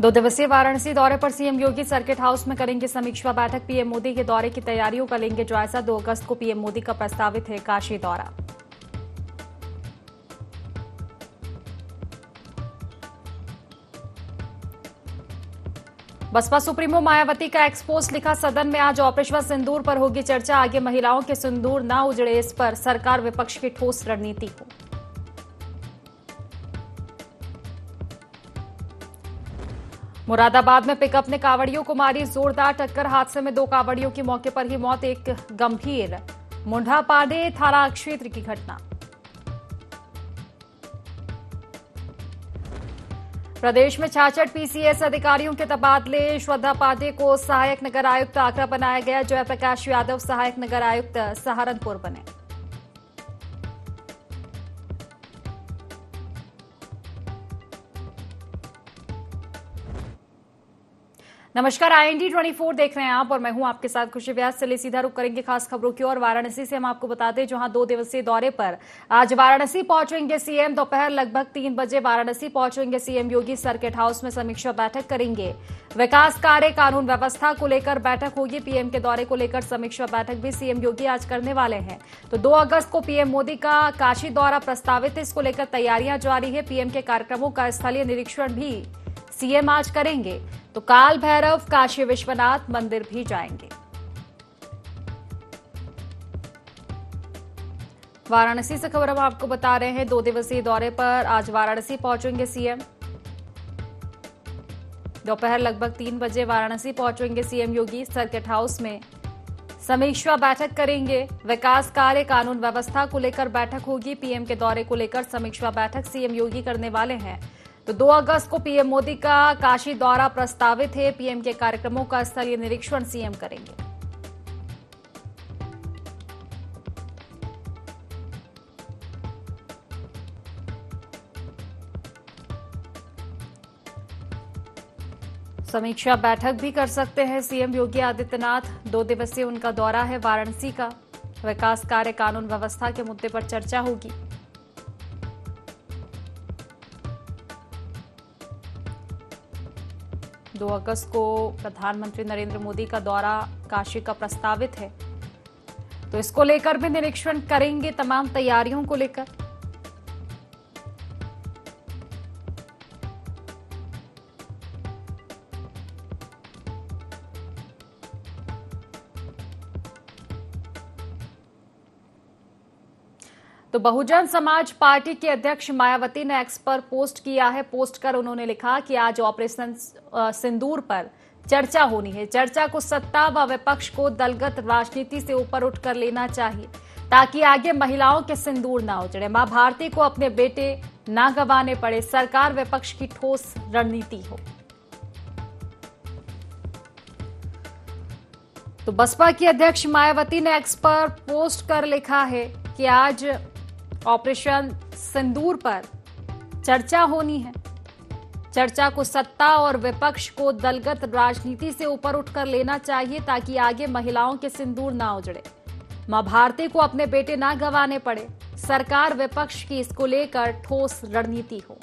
2 दिवसीय वाराणसी दौरे पर सीएम योगी सर्किट हाउस में करेंगे समीक्षा बैठक। पीएम मोदी के दौरे की तैयारियों का लेंगे जायजा। 2 अगस्त को पीएम मोदी का प्रस्तावित है काशी दौरा। बसपा सुप्रीमो मायावती का एक्सपोज लिखा, सदन में आज ऑपरेशन सिंदूर पर होगी चर्चा। आगे महिलाओं के सिंदूर न उजड़े, इस पर सरकार विपक्ष की ठोस रणनीति हो। मुरादाबाद में पिकअप ने कांवड़ियों को मारी जोरदार टक्कर। हादसे में 2 कांवड़ियों की मौके पर ही मौत, एक गंभीर। मुंडापाडे थाना क्षेत्र की घटना। प्रदेश में 66 पीसीएस अधिकारियों के तबादले। श्रद्धा पांडे को सहायक नगर आयुक्त आगरा बनाया गया। जयप्रकाश यादव सहायक नगर आयुक्त सहारनपुर बने। नमस्कार, IND 24 देख रहे हैं आप और मैं हूं आपके साथ खुशी व्यास। चलिए सीधा रुक करेंगे खास खबरों की ओर। वाराणसी से हम आपको बता दें, जहां 2 दिवसीय दौरे पर आज वाराणसी पहुंचेंगे सीएम। दोपहर लगभग 3 बजे वाराणसी पहुंचेंगे सीएम योगी। सर्किट हाउस में समीक्षा बैठक करेंगे। विकास कार्य, कानून व्यवस्था को लेकर बैठक होगी। पीएम के दौरे को लेकर समीक्षा बैठक भी सीएम योगी आज करने वाले हैं। तो 2 अगस्त को पीएम मोदी का काशी दौरा प्रस्तावित है। इसको लेकर तैयारियां जारी है। पीएम के कार्यक्रमों का स्थलीय निरीक्षण भी सीएम आज करेंगे। तो काल भैरव, काशी विश्वनाथ मंदिर भी जाएंगे। वाराणसी से खबर हम आपको बता रहे हैं। 2 दिवसीय दौरे पर आज वाराणसी पहुंचेंगे सीएम। दोपहर लगभग 3 बजे वाराणसी पहुंचेंगे सीएम योगी। सर्किट हाउस में समीक्षा बैठक करेंगे। विकास कार्य, कानून व्यवस्था को लेकर बैठक होगी। पीएम के दौरे को लेकर समीक्षा बैठक सीएम योगी करने वाले हैं। तो 2 अगस्त को पीएम मोदी का काशी दौरा प्रस्तावित है। पीएम के कार्यक्रमों का स्थलीय निरीक्षण सीएम करेंगे। समीक्षा बैठक भी कर सकते हैं सीएम योगी आदित्यनाथ। 2 दिवसीय उनका दौरा है वाराणसी का। विकास कार्य, कानून व्यवस्था के मुद्दे पर चर्चा होगी। दो अगस्त को प्रधानमंत्री नरेंद्र मोदी का दौरा काशी का प्रस्तावित है। तो इसको लेकर भी निरीक्षण करेंगे, तमाम तैयारियों को लेकर। तो बहुजन समाज पार्टी के अध्यक्ष मायावती ने एक्स पर पोस्ट किया है। पोस्ट कर उन्होंने लिखा कि आज ऑपरेशन सिंदूर पर चर्चा होनी है। चर्चा को सत्ता व विपक्ष को दलगत राजनीति से ऊपर उठकर लेना चाहिए, ताकि आगे महिलाओं के सिंदूर ना उजड़े, मां भारती को अपने बेटे ना गंवाने पड़े, सरकार विपक्ष की ठोस रणनीति हो। तो बसपा की अध्यक्ष मायावती ने एक्स पर पोस्ट कर लिखा है कि आज ऑपरेशन सिंदूर पर चर्चा होनी है। चर्चा को सत्ता और विपक्ष को दलगत राजनीति से ऊपर उठकर लेना चाहिए, ताकि आगे महिलाओं के सिंदूर ना उजड़े, मां भारती को अपने बेटे ना गंवाने पड़े, सरकार विपक्ष की इसको लेकर ठोस रणनीति हो।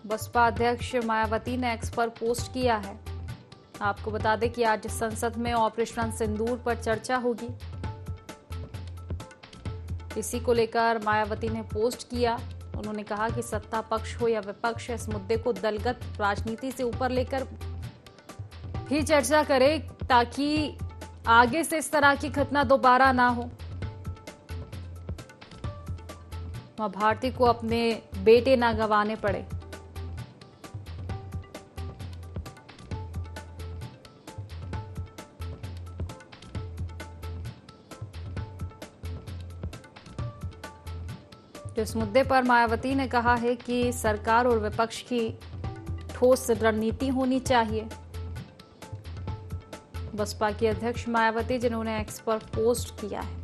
बसपा अध्यक्ष मायावती ने एक्स पर पोस्ट किया है। आपको बता दें कि आज संसद में ऑपरेशन सिंदूर पर चर्चा होगी। इसी को लेकर मायावती ने पोस्ट किया। उन्होंने कहा कि सत्ता पक्ष हो या विपक्ष, इस मुद्दे को दलगत राजनीति से ऊपर लेकर भी चर्चा करे, ताकि आगे से इस तरह की घटना दोबारा ना हो। मां भारती को अपने बेटे ना गंवाने पड़े। तो इस मुद्दे पर मायावती ने कहा है कि सरकार और विपक्ष की ठोस रणनीति होनी चाहिए। बसपा की अध्यक्ष मायावती, जिन्होंने एक्स पर पोस्ट किया है।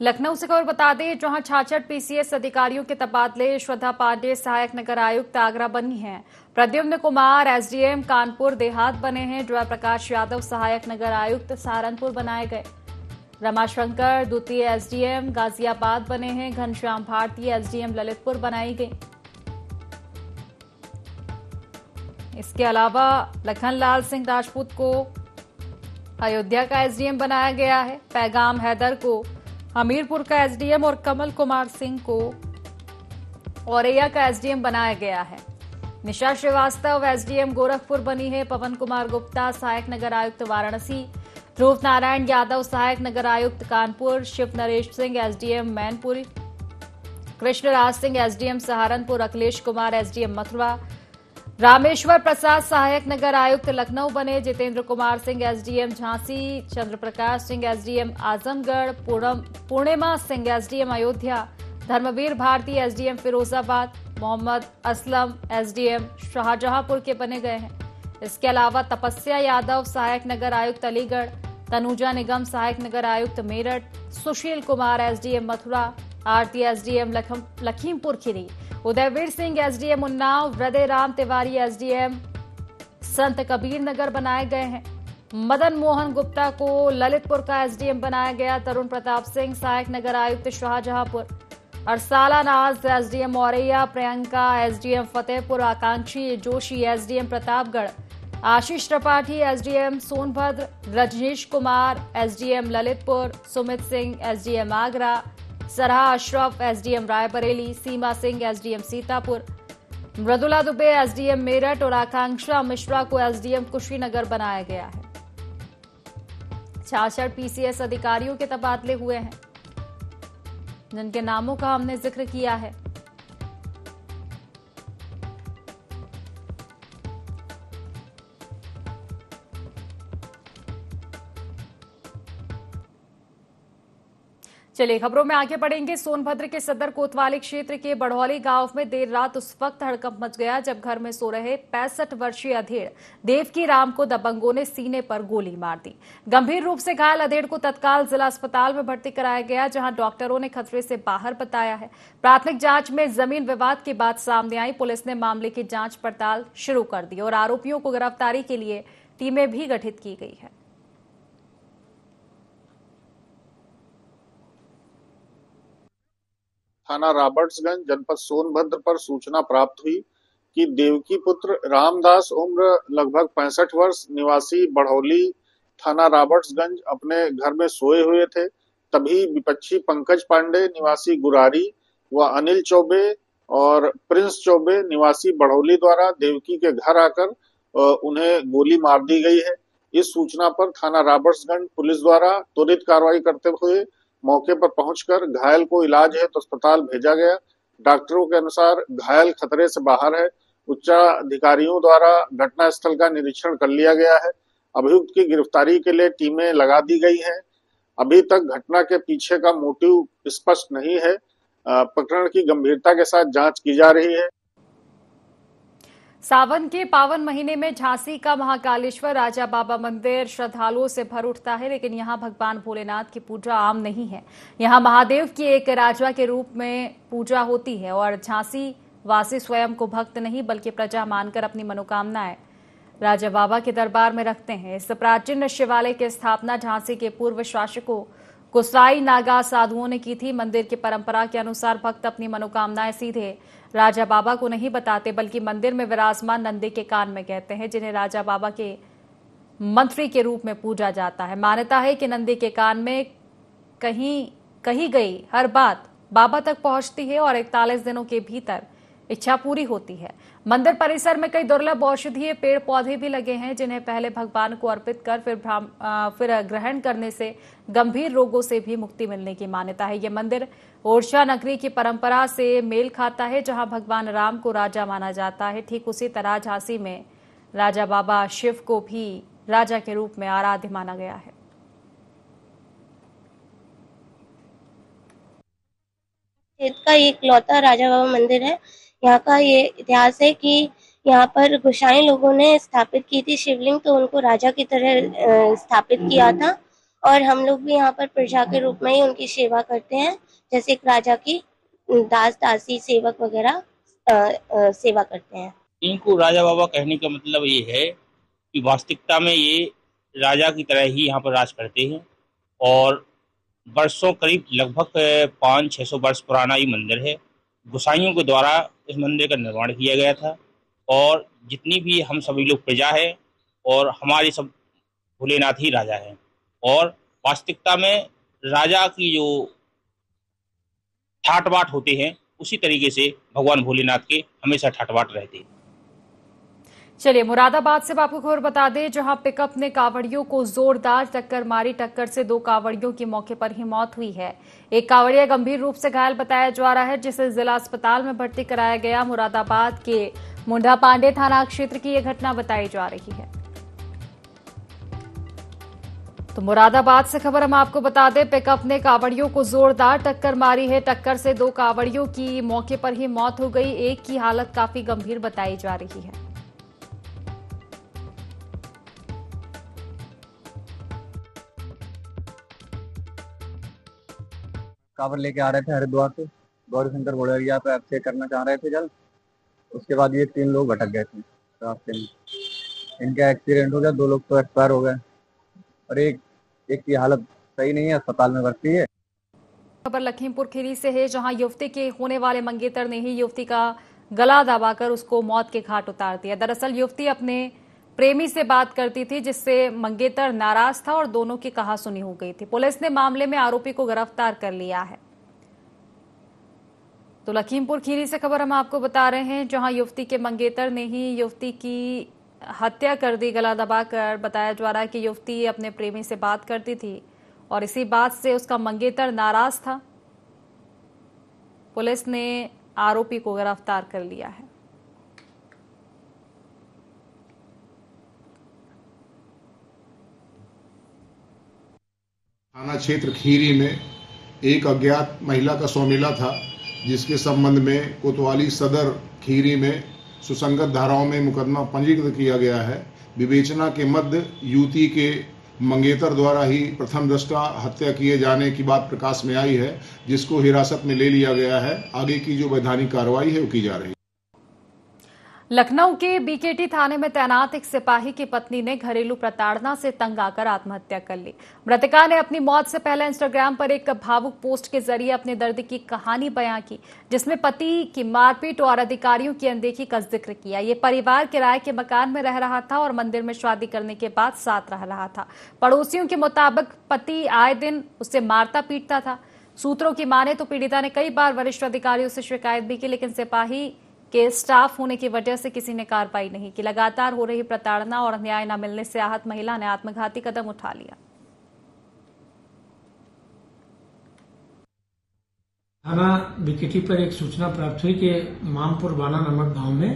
लखनऊ से खबर बता दें, जहां 66 पीसीएस अधिकारियों के तबादले श्रद्धा पांडे सहायक नगर आयुक्त आगरा बनी हैं। प्रद्युम्न कुमार एसडीएम कानपुर देहात बने हैं। जयप्रकाश यादव सहायक नगर आयुक्त सहारनपुर बनाए गए। रमाशंकर द्वितीय एसडीएम गाजियाबाद बने हैं। घनश्याम भारती एसडीएम ललितपुर बनाई गई। इसके अलावा लखनलाल सिंह राजपूत को अयोध्या का एसडीएम बनाया गया है। पैगाम हैदर को हमीरपुर का एसडीएम और कमल कुमार सिंह को औरैया का एसडीएम बनाया गया है। निशा श्रीवास्तव एसडीएम गोरखपुर बनी है। पवन कुमार गुप्ता सहायक नगर आयुक्त वाराणसी। ध्रुव नारायण यादव सहायक नगर आयुक्त Kanpur. Shiv Naresh Singh SDM Mainpuri. Krishnaraj Singh SDM Saharanpur. Akhilesh Kumar SDM Mathura. Rameshwar Prasad सहायक नगर आयुक्त लखनऊ बने। Jitendra Kumar Singh SDM Jhansi. Chandraprakash Singh SDM Azamgarh. Purnima Singh SDM Ayodhya. Dharmveer Bharti SDM Firozabad. Mohammad Aslam SDM Shahjahanpur के बने गए हैं। इसके अलावा तपस्या यादव सहायक नगर आयुक्त अलीगढ़। तनुजा निगम सहायक नगर आयुक्त मेरठ। सुशील कुमार एसडीएम मथुरा। आरती एसडीएम लखीमपुर खीरी। उदयवीर सिंह एसडीएम उन्नाव। हृदय राम तिवारी एसडीएम संत कबीर नगर बनाए गए हैं। मदन मोहन गुप्ता को ललितपुर का एसडीएम बनाया गया। तरुण प्रताप सिंह सहायक नगर आयुक्त Shahjahanpur. Arsala Naaz SDM Auraiya. Priyanka SDM Fatehpur. Akankshi Joshi SDM Pratapgarh. Ashish Tripathi SDM Sonbhadra. Rajneesh Kumar SDM Lalitpur. Sumit Singh SDM Agra. Sarha Ashraf SDM Raebareli. Seema Singh SDM Sitapur. Mridula Dubey SDM Meerut और आकांक्षा मिश्रा को एसडीएम कुशीनगर बनाया गया है। 66 पीसीएस अधिकारियों के तबादले हुए हैं, जिनके नामों का हमने जिक्र किया है। चलिए खबरों में आगे बढ़ेंगे। सोनभद्र के सदर कोतवाली क्षेत्र के बढ़ौली गांव में देर रात उस वक्त हड़कंप मच गया जब घर में सो रहे 65 वर्षीय अधेड़ देवकी राम को दबंगों ने सीने पर गोली मार दी। गंभीर रूप से घायल अधेड़ को तत्काल जिला अस्पताल में भर्ती कराया गया, जहां डॉक्टरों ने खतरे से बाहर बताया है। प्राथमिक जांच में जमीन विवाद की बात सामने आई। पुलिस ने मामले की जांच पड़ताल शुरू कर दी और आरोपियों को गिरफ्तारी के लिए टीमें भी गठित की गई है। थाना रॉबर्ट्सगंज जनपद सोनभद्र पर सूचना प्राप्त हुई कि देवकी पुत्र रामदास उम्र लगभग 65 वर्ष निवासी बढ़ौली थाना रॉबर्ट्सगंज अपने घर में सोए हुए थे। तभी विपक्षी पंकज पांडे निवासी गुरारी व अनिल चौबे और प्रिंस चौबे निवासी बढ़ौली द्वारा देवकी के घर आकर उन्हें गोली मार दी गई है। इस सूचना पर थाना रॉबर्ट्सगंज पुलिस द्वारा त्वरित कार्रवाई करते हुए मौके पर पहुंचकर घायल को इलाज है तो अस्पताल भेजा गया। डॉक्टरों के अनुसार घायल खतरे से बाहर है। उच्चाधिकारियों द्वारा घटनास्थल का निरीक्षण कर लिया गया है। अभियुक्त की गिरफ्तारी के लिए टीमें लगा दी गई हैं। अभी तक घटना के पीछे का मोटिव स्पष्ट नहीं है। प्रकरण की गंभीरता के साथ जांच की जा रही है। सावन के पावन महीने में झांसी का महाकालेश्वर राजा बाबा मंदिर श्रद्धालुओं से भर उठता है, लेकिन यहां भगवान भोलेनाथ की पूजा आम नहीं है। यहां महादेव की एक राजा के रूप में पूजा होती है और झांसी वासी स्वयं को भक्त नहीं बल्कि प्रजा मानकर अपनी मनोकामनाएं राजा बाबा के दरबार में रखते हैं। इस प्राचीन शिवालय की स्थापना झांसी के पूर्व शासकों कुसाई नागा साधुओं ने की थी। मंदिर की परंपरा के अनुसार भक्त अपनी मनोकामनाएं सीधे राजा बाबा को नहीं बताते बल्कि मंदिर में विराजमान नंदी के कान में कहते हैं, जिन्हें राजा बाबा के मंत्री के रूप में पूजा जाता है। मान्यता है कि नंदी के कान में कही गई हर बात बाबा तक पहुंचती है और 41 दिनों के भीतर इच्छा पूरी होती है। मंदिर परिसर में कई दुर्लभ औषधीय पेड़ पौधे भी लगे हैं, जिन्हें पहले भगवान को अर्पित कर फिर ग्रहण करने से गंभीर रोगों से भी मुक्ति मिलने की मान्यता है। यह मंदिर ओरछा नगरी की परंपरा से मेल खाता है, जहां भगवान राम को राजा माना जाता है। ठीक उसी तरह झांसी में राजा बाबा शिव को भी राजा के रूप में आराध्य माना गया है। का एक लौता राजा बाबा मंदिर है। यहाँ का ये इतिहास है कि यहाँ पर गोसाई लोगों ने स्थापित की थी शिवलिंग, तो उनको राजा की तरह स्थापित किया था और हम लोग भी यहाँ पर प्रजा के रूप में ही उनकी सेवा करते हैं, जैसे एक राजा की दास दासी सेवक वगैरह सेवा करते हैं। इनको राजा बाबा कहने का मतलब ये है कि वास्तविकता में ये राजा की तरह ही यहाँ पर राज करते हैं और वर्षों करीब लगभग 500-600 वर्ष पुराना ये मंदिर है। गोसाइयों के द्वारा इस मंदिर का निर्माण किया गया था और जितनी भी हम सभी लोग प्रजा है और हमारे सब भोलेनाथ ही राजा हैं और वास्तविकता में राजा की जो ठाट बाट होते हैं उसी तरीके से भगवान भोलेनाथ के हमेशा ठाट बाट रहते हैं। चलिए मुरादाबाद से आपको खबर बता दें, जहां पिकअप ने कांवड़ियों को जोरदार टक्कर मारी। टक्कर से 2 कांवड़ियों की मौके पर ही मौत हुई है। एक कांवड़िया गंभीर रूप से घायल बताया जा रहा है, जिसे जिला अस्पताल में भर्ती कराया गया। मुरादाबाद के मुंडा पांडे थाना क्षेत्र की यह घटना बताई जा रही है। तो मुरादाबाद से खबर हम आपको बता दें, पिकअप ने कांवड़ियों को जोरदार टक्कर मारी है। टक्कर से 2 कांवड़ियों की मौके पर ही मौत हो गई। एक की हालत काफी गंभीर बताई जा रही है। कांवर लेके आ रहे थे हरिद्वार से गौरी शंकर बोड़रिया पे अभिषेक करना चाह रहे थे जल। उसके बाद ये 3 लोग भटक गए थे रास्ते में। इनका एक्सीडेंट हो गया, 2 लोग तो एक्सपायर हो गए और एक की हालत सही नहीं है, अस्पताल में भर्ती है। खबर लखीमपुर खीरी से है, जहां युवती के होने वाले मंगेतर ने ही युवती का गला दबाकर उसको मौत के घाट उतार दिया। दरअसल युवती अपने प्रेमी से बात करती थी, जिससे मंगेतर नाराज था और दोनों की कहासुनी हो गई थी। पुलिस ने मामले में आरोपी को गिरफ्तार कर लिया है। तो लखीमपुर खीरी से खबर हम आपको बता रहे हैं, जहां युवती के मंगेतर ने ही युवती की हत्या कर दी गला दबाकर। बताया जा रहा है कि युवती अपने प्रेमी से बात करती थी और इसी बात से उसका मंगेतर नाराज था। पुलिस ने आरोपी को गिरफ्तार कर लिया है। थाना क्षेत्र खीरी में एक अज्ञात महिला का सौमिला था, जिसके संबंध में कोतवाली सदर खीरी में सुसंगत धाराओं में मुकदमा पंजीकृत किया गया है। विवेचना के मध्य युवती के मंगेतर द्वारा ही प्रथम दृष्टया हत्या किए जाने की बात प्रकाश में आई है, जिसको हिरासत में ले लिया गया है। आगे की जो वैधानिक कार्रवाई है वो की जा रही है। लखनऊ के बीकेटी थाने में तैनात एक सिपाही की पत्नी ने घरेलू प्रताड़ना से तंग आकर आत्महत्या कर ली। मृतका ने अपनी मौत से पहले इंस्टाग्राम पर एक भावुक पोस्ट के जरिए अपने दर्द की कहानी बयां की, जिसमें पति की मारपीट और अधिकारियों की अनदेखी का जिक्र किया। ये परिवार किराए के मकान में रह रहा था और मंदिर में शादी करने के बाद साथ रह रहा था। पड़ोसियों के मुताबिक पति आए दिन उसे मारता पीटता था। सूत्रों की माने तो पीड़िता ने कई बार वरिष्ठ अधिकारियों से शिकायत भी की, लेकिन सिपाही के स्टाफ होने की वजह से किसी ने कार्रवाई नहीं की। लगातार हो रही प्रताड़ना और न्याय न मिलने से आहत महिला ने आत्मघाती कदम उठा लिया। थाना बीकेटी पर एक सूचना प्राप्त हुई कि मामपुर बाना नामक गांव में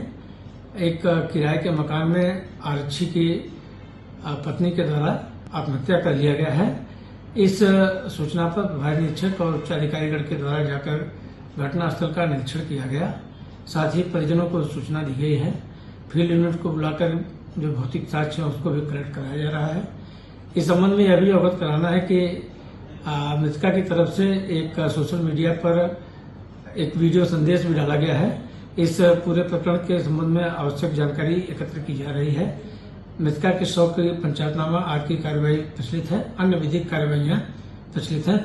एक किराए के मकान में आरक्षी की पत्नी के द्वारा आत्महत्या कर लिया गया है। इस सूचना पर प्रभारी निरीक्षक और उच्च अधिकारीगण के द्वारा जाकर घटनास्थल का निरीक्षण किया गया। साथ ही परिजनों को सूचना दी गई है। फील्ड यूनिट को बुलाकर जो भौतिक साक्ष्य है उसको भी कलेक्ट कराया जा रहा है। इस संबंध में यह भी अवगत कराना है कि मृतका की तरफ से एक सोशल मीडिया पर एक वीडियो संदेश भी डाला गया है। इस पूरे प्रकरण के संबंध में आवश्यक जानकारी एकत्र की जा रही है। मृतका के शव की पंचायतनामा आदि की कार्यवाही प्रचलित है। अन्य विधिक कार्यवाहियां प्रचलित है।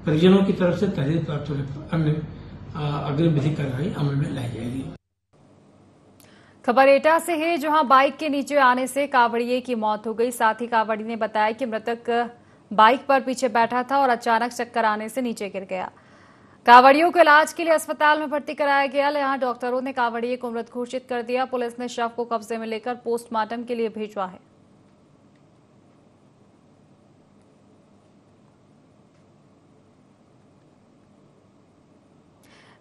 परिजनों की तरफ से तहरीर प्राप्त होने पर अन्य अग्रिम विधिक कार्रवाई अमल में लाई जाएगी। खबर एटा से है, जहां बाइक के नीचे आने से कांवड़िये की मौत हो गई। साथ ही कांवड़ी ने बताया कि मृतक बाइक पर पीछे बैठा था और अचानक चक्कर आने से नीचे गिर गया। कांवड़ियों को इलाज के लिए अस्पताल में भर्ती कराया गया। यहां डॉक्टरों ने कांवड़िये को मृत घोषित कर दिया। पुलिस ने शव को कब्जे में लेकर पोस्टमार्टम के लिए भेजा है।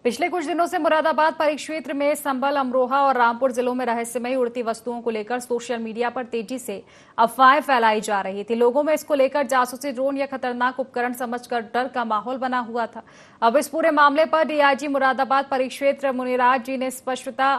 पिछले कुछ दिनों से मुरादाबाद परिक्षेत्र में संभल, अमरोहा और रामपुर जिलों में रहस्यमयी उड़ती वस्तुओं को लेकर सोशल मीडिया पर तेजी से अफवाहें फैलाई जा रही थी। लोगों में इसको लेकर जासूसी ड्रोन या खतरनाक उपकरण समझकर डर का माहौल बना हुआ था। अब इस पूरे मामले पर डीआईजी मुरादाबाद परिक्षेत्र मुनिराज जी ने स्पष्टता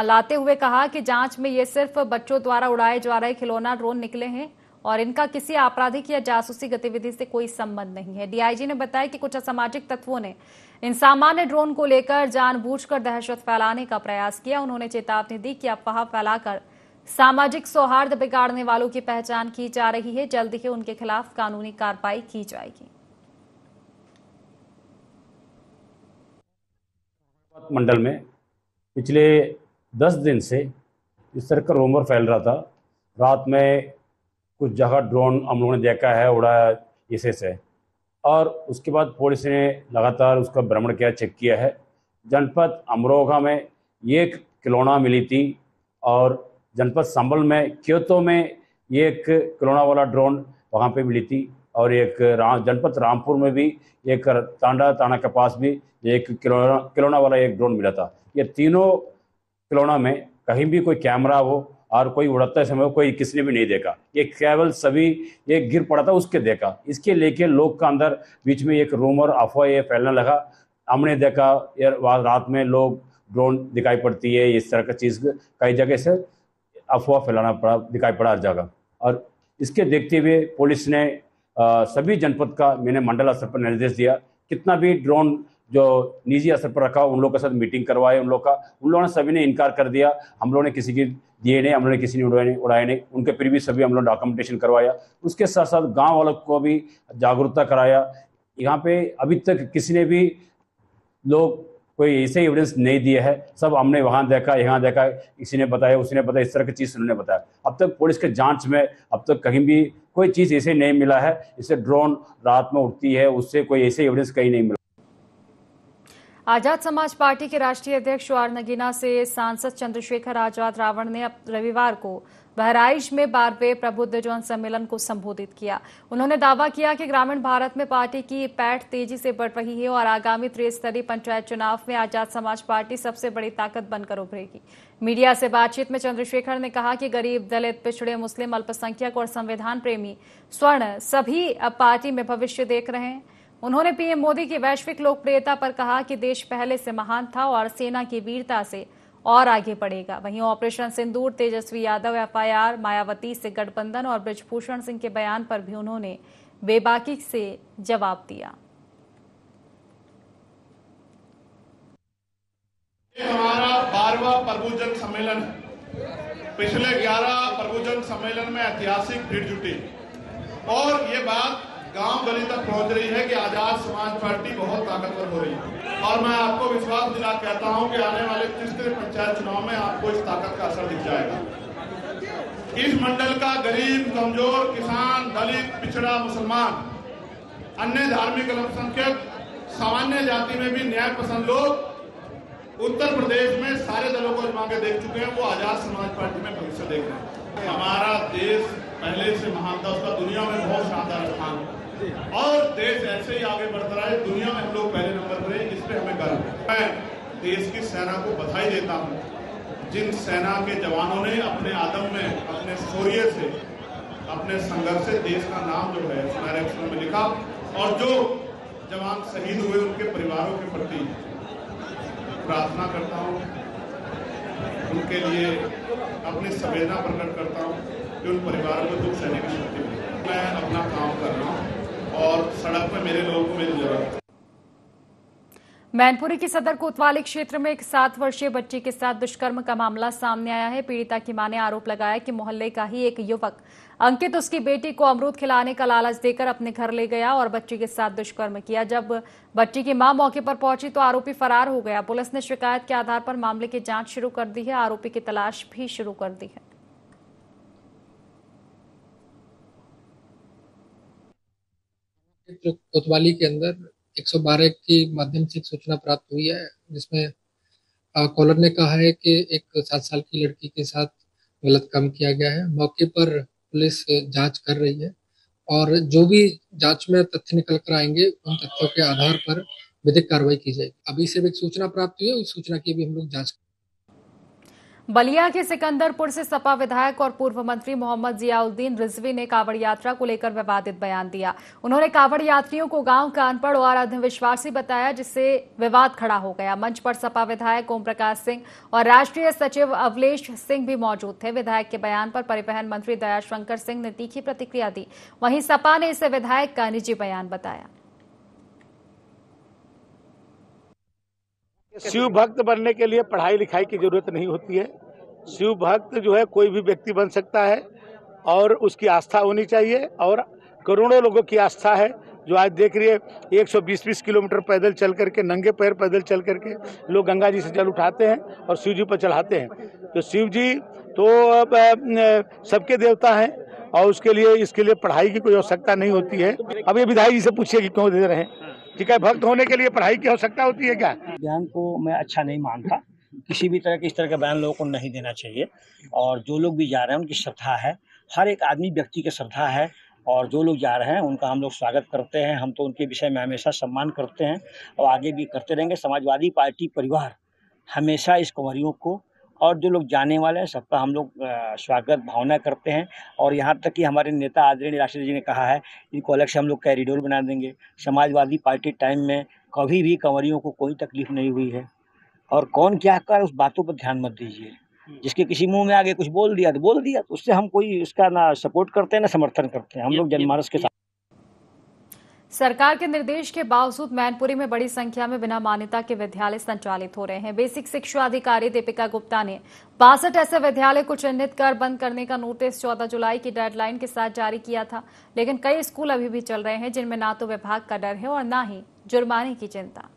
लाते हुए कहा कि जांच में ये सिर्फ बच्चों द्वारा उड़ाए जा रहे खिलौना ड्रोन निकले हैं। और इनका किसी आपराधिक या जासूसी गतिविधि से कोई संबंध नहीं है। डीआईजी ने बताया कि कुछ असामाजिक तत्वों ने इन सामान्य ड्रोन को लेकर जानबूझकर दहशत फैलाने का प्रयास किया। उन्होंने चेतावनी दी कि अफवाह फैलाकर सामाजिक सौहार्द बिगाड़ने वालों की पहचान की जा रही है। जल्द ही उनके खिलाफ कानूनी कार्रवाई की जाएगी। मंडल में पिछले 10 दिन से इस तरह का रूमर फैल रहा था। रात में कुछ जगह ड्रोन हम लोगों ने देखा है उड़ा इसे से, और उसके बाद पुलिस ने लगातार उसका भ्रमण किया, चेक किया है। जनपद अमरोहा में एक खिलौना मिली थी और जनपद संभल में क्योतो में एक खिलौना वाला ड्रोन वहाँ पे मिली थी, और एक जनपद रामपुर में भी एक तांडा के पास भी एक खिलौना वाला एक ड्रोन मिला था। ये तीनों खिलौना में कहीं भी कोई कैमरा हो और कोई उड़ते समय कोई किसी ने भी नहीं देखा। ये केवल सभी एक गिर पड़ा था उसके देखा। इसके लेके लोग का अंदर बीच में एक रूमर अफवाह ये फैलने लगा। हमने देखा यार रात में लोग ड्रोन दिखाई पड़ती है, इस तरह का चीज़ कई जगह से अफवाह फैलाना पड़ा, दिखाई पड़ा हर जगह। और इसके देखते हुए पुलिस ने सभी जनपद का मैंने मंडल स्तर पर निर्देश दिया, कितना भी ड्रोन जो निजी स्तर पर रखा उन लोगों के साथ मीटिंग करवाए। उन लोगों ने सभी ने इनकार कर दिया। हम लोगों ने किसी की दिए नहीं, हम लोगों ने किसी ने उड़ाए नहीं। उनके फिर भी सभी हम लोग डॉक्यूमेंटेशन करवाया। उसके साथ साथ गाँव वालों को भी जागरूकता कराया। यहाँ पे अभी तक किसी ने भी लोग कोई ऐसे एविडेंस नहीं दिए है। सब हमने वहाँ देखा, यहाँ देखा, किसी ने बताया, उसी ने बताया, इस तरह की चीज़ उन्होंने बताया। अब तक पुलिस के जांच में अब तक कहीं भी कोई चीज़ ऐसे नहीं मिला है। इससे ड्रोन रात में उड़ती है, उससे कोई ऐसे एविडेंस कहीं नहीं मिला। आजाद समाज पार्टी के राष्ट्रीय अध्यक्ष आर नगीना से सांसद चंद्रशेखर आजाद रावण ने रविवार को बहराइच में 12वें प्रबुद्ध जन सम्मेलन को संबोधित किया। उन्होंने दावा किया कि ग्रामीण भारत में पार्टी की पैठ तेजी से बढ़ रही है और आगामी त्रिस्तरीय पंचायत चुनाव में आजाद समाज पार्टी सबसे बड़ी ताकत बनकर उभरेगी। मीडिया से बातचीत में चंद्रशेखर ने कहा कि गरीब, दलित, पिछड़े, मुस्लिम, अल्पसंख्यक और संविधान प्रेमी स्वर्ण सभी अब पार्टी में भविष्य देख रहे हैं। उन्होंने पीएम मोदी की वैश्विक लोकप्रियता पर कहा कि देश पहले से महान था और सेना की वीरता से और आगे बढ़ेगा। वहीं ऑपरेशन सिंदूर, तेजस्वी यादव एफआईआर, मायावती से गठबंधन और बृजभूषण सिंह के बयान पर भी उन्होंने बेबाकी से जवाब दिया। हमारा 12वां प्रबुद्धजन सम्मेलन है। पिछले 11 प्रबुद्धजन सम्मेलन में ऐतिहासिक भीड़ जुटी और ये बात गांव गली तक पहुंच रही है कि आजाद समाज पार्टी बहुत ताकतवर हो रही है। और मैं आपको विश्वास दिला कहता हूं कि आने वाले तीसरे पंचायत चुनाव में आपको इस ताकत का असर दिख जाएगा। इस मंडल का गरीब, कमजोर, किसान, दलित, पिछड़ा, मुसलमान, अन्य धार्मिक अल्पसंख्यक, सामान्य जाति में भी न्याय पसंद लोग उत्तर प्रदेश में सारे दलों को आजमा के देख चुके हैं। वो आजाद समाज पार्टी में भविष्य देख रहे हैं। हमारा देश पहले से महान था, उसका दुनिया में बहुत शानदार स्थान है और देश ऐसे ही आगे बढ़ता रहा है। दुनिया में हम लोग पहले नंबर पर हैं, इस पे हमें गर्व है। मैं देश की सेना को बधाई देता हूं, जिन सेना के जवानों ने अपने आदम में, अपने शौर्य से, अपने संघर्ष से देश का नाम जो है सुनहरे अक्षरों में लिखा। और जो जवान शहीद हुए उनके परिवारों के प्रति प्रार्थना करता हूं, उनके लिए अपनी संवेदना प्रकट करता हूं कि उन परिवारों को दुख सहने की शक्ति मिले। मैं अपना काम कर रहा हूं और सड़क पर मेरे लोगों को मेरी जरूरत है। मैनपुरी के सदर कोतवाली क्षेत्र में एक 7 वर्षीय बच्ची के साथ दुष्कर्म का मामला सामने आया है। पीड़िता की मां ने आरोप लगाया कि मोहल्ले का ही एक युवक अंकित उसकी बेटी को अमरूद खिलाने का लालच देकर अपने घर ले गया और बच्ची के साथ दुष्कर्म किया। जब बच्ची की मां मौके पर पहुंची तो आरोपी फरार हो गया। पुलिस ने शिकायत के आधार पर मामले की जांच शुरू कर दी है। आरोपी की तलाश भी शुरू कर दी है। कोतवाली के अंदर 112 के माध्यम से एक सूचना प्राप्त हुई है, जिसमें कॉलर ने कहा है कि एक 7 साल की लड़की के साथ गलत काम किया गया है। मौके पर पुलिस जांच कर रही है और जो भी जांच में तथ्य निकल कर आएंगे उन तथ्यों के आधार पर विधिक कार्रवाई की जाएगी। अभी से एक सूचना प्राप्त हुई है, उस सूचना की भी हम लोग जांच। बलिया के सिकंदरपुर से सपा विधायक और पूर्व मंत्री मोहम्मद जियाउद्दीन रिजवी ने कांवड़ यात्रा को लेकर विवादित बयान दिया। उन्होंने कांवड़ यात्रियों को गांव का अनपढ़ और अंधविश्वासी बताया, जिससे विवाद खड़ा हो गया। मंच पर सपा विधायक ओम प्रकाश सिंह और राष्ट्रीय सचिव अवलेश सिंह भी मौजूद थे। विधायक के बयान पर परिवहन मंत्री दयाशंकर सिंह ने तीखी प्रतिक्रिया दी। वहीं सपा ने इसे विधायक का निजी बयान बताया। शिव भक्त बनने के लिए पढ़ाई लिखाई की जरूरत नहीं होती है। शिव भक्त जो है कोई भी व्यक्ति बन सकता है और उसकी आस्था होनी चाहिए, और करोड़ों लोगों की आस्था है जो आज देख रही है 120-20 किलोमीटर पैदल चल करके, नंगे पैर पैदल चल करके लोग गंगा जी से जल उठाते हैं और शिव जी पर चढ़ाते हैं। तो शिव जी तो सबके देवता हैं और इसके लिए पढ़ाई की कोई आवश्यकता नहीं होती है। अब ये विधायक जी से पूछिए कि क्यों दे रहे हैं। ठीक है, भक्त होने के लिए पढ़ाई की आवश्यकता होती है क्या? बयान को मैं अच्छा नहीं मानता। किसी भी तरह के इस तरह का बयान लोगों को नहीं देना चाहिए। और जो लोग भी जा रहे हैं उनकी श्रद्धा है, हर एक आदमी व्यक्ति की श्रद्धा है, और जो लोग जा रहे हैं उनका हम लोग स्वागत करते हैं। हम तो उनके विषय में हमेशा सम्मान करते हैं और आगे भी करते रहेंगे। समाजवादी पार्टी परिवार हमेशा इस कंवरियों को और जो लोग जाने वाले हैं सबका हम लोग स्वागत भावना करते हैं। और यहाँ तक कि हमारे नेता आदरणीय राष्ट्रपति जी ने कहा है इनको अलग से हम लोग कॉरिडोर बना देंगे। समाजवादी पार्टी टाइम में कभी भी कंवरियों को कोई तकलीफ नहीं हुई है। और कौन क्या कर उस बातों पर ध्यान मत दीजिए। जिसके किसी मुंह में आगे कुछ बोल दिया तो उससे हम कोई उसका ना सपोर्ट करते हैं ना समर्थन करते हैं। हम लोग जनमानस के साथ। सरकार के निर्देश के बावजूद मैनपुरी में बड़ी संख्या में बिना मान्यता के विद्यालय संचालित हो रहे हैं। बेसिक शिक्षा अधिकारी दीपिका गुप्ता ने 62 ऐसे विद्यालय को चिन्हित कर बंद करने का नोटिस 14 जुलाई की डेडलाइन के साथ जारी किया था, लेकिन कई स्कूल अभी भी चल रहे हैं जिनमें ना तो विभाग का डर है और न ही जुर्माने की चिंता।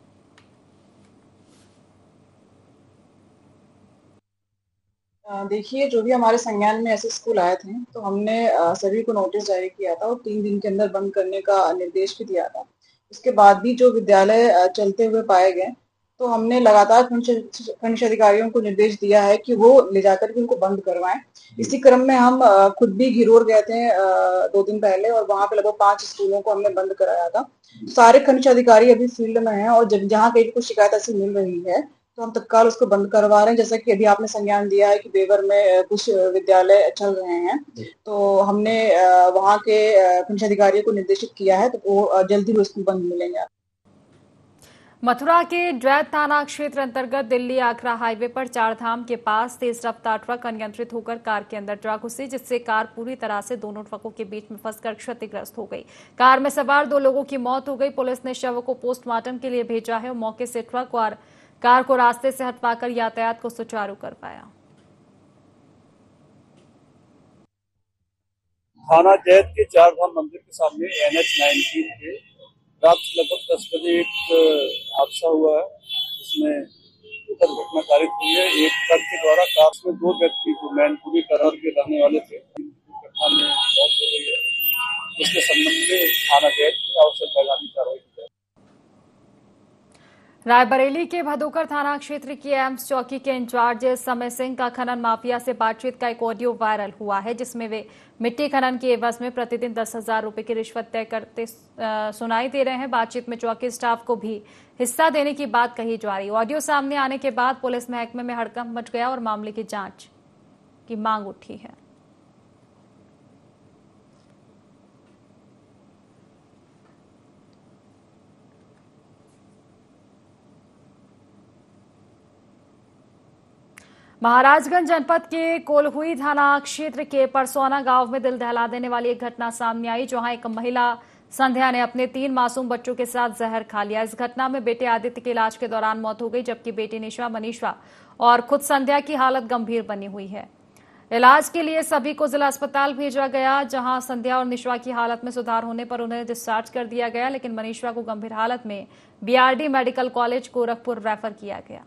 देखिए, जो भी हमारे संज्ञान में ऐसे स्कूल आए थे तो हमने सभी को नोटिस जारी किया था और 3 दिन के अंदर बंद करने का निर्देश भी दिया था। उसके बाद भी जो विद्यालय चलते हुए पाए गए तो हमने लगातार खंड अधिकारियों को निर्देश दिया है कि वो ले जाकर के उनको बंद करवाएं। इसी क्रम में हम खुद भी घिरोर गए थे 2 दिन पहले और वहां पे लगभग 5 स्कूलों को हमने बंद कराया था। सारे खंड अधिकारी अभी फील्ड में हैं और जहाँ कहीं कुछ शिकायत ऐसी मिल रही है तो हम तत्काल उसको बंद करवा रहे हैं। जैसा कि अभी आपने संज्ञान दिया है कि बेवर में कुछ विद्यालय चल रहे हैं, तो हमने वहां के खंड अधिकारियों को निर्देशित किया है, तो वो जल्दी ही उसको बंद मिलेंगे। मथुरा के ड्रैद थाना क्षेत्र अंतर्गत दिल्ली आगरा हाईवे पर चारधाम के पास तेज रफ्तार ट्रक अनियंत्रित होकर कार के अंदर जा घुसी, जिससे कार पूरी तरह से दोनों ट्रकों के बीच में फंसकर क्षतिग्रस्त हो गई। कार में सवार 2 लोगों की मौत हो गई। पुलिस ने शवों को पोस्टमार्टम के लिए भेजा है और मौके से ट्रक और कार को रास्ते से हटवाकर यातायात को सुचारू करवाया। थाना जैद के चारधाम मंदिर के सामने NH-19 के रात लगभग 10 बजे एक हादसा हुआ है, जिसमें दुर्घटना कारित हुई है। एक ट्रक के द्वारा कार में 2 व्यक्ति जो मैनपुरी करहर के रहने वाले थे, दुर्घटना में मौत हो गई है। इसके संबंध में थाना जैद में आवश्यक वैधानिक कार्रवाई की जाए। रायबरेली के भदोकर थाना क्षेत्र की एम्स चौकी के इंचार्ज समय सिंह का खनन माफिया से बातचीत का एक ऑडियो वायरल हुआ है, जिसमें वे मिट्टी खनन के एवज में प्रतिदिन 10,000 रुपए की रिश्वत तय करते सुनाई दे रहे हैं। बातचीत में चौकी स्टाफ को भी हिस्सा देने की बात कही जा रही। ऑडियो सामने आने के बाद पुलिस महकमे में हड़कंप मच गया और मामले की जांच की मांग उठी है। महाराजगंज जनपद के कोल्हुई थाना क्षेत्र के परसौना गांव में दिल दहला देने वाली एक घटना सामने आई, जहां एक महिला संध्या ने अपने 3 मासूम बच्चों के साथ जहर खा लिया। इस घटना में बेटे आदित्य की इलाज के दौरान मौत हो गई, जबकि बेटी निशा, मनीषा और खुद संध्या की हालत गंभीर बनी हुई है। इलाज के लिए सभी को जिला अस्पताल भेजा गया, जहां संध्या और निशा की हालत में सुधार होने पर उन्हें डिस्चार्ज कर दिया गया, लेकिन मनीषा को गंभीर हालत में BRD medical college Gorakhpur refer किया गया।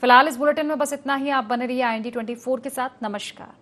फिलहाल इस बुलेटिन में बस इतना ही। आप बने रहिए IND 24 के साथ। नमस्कार।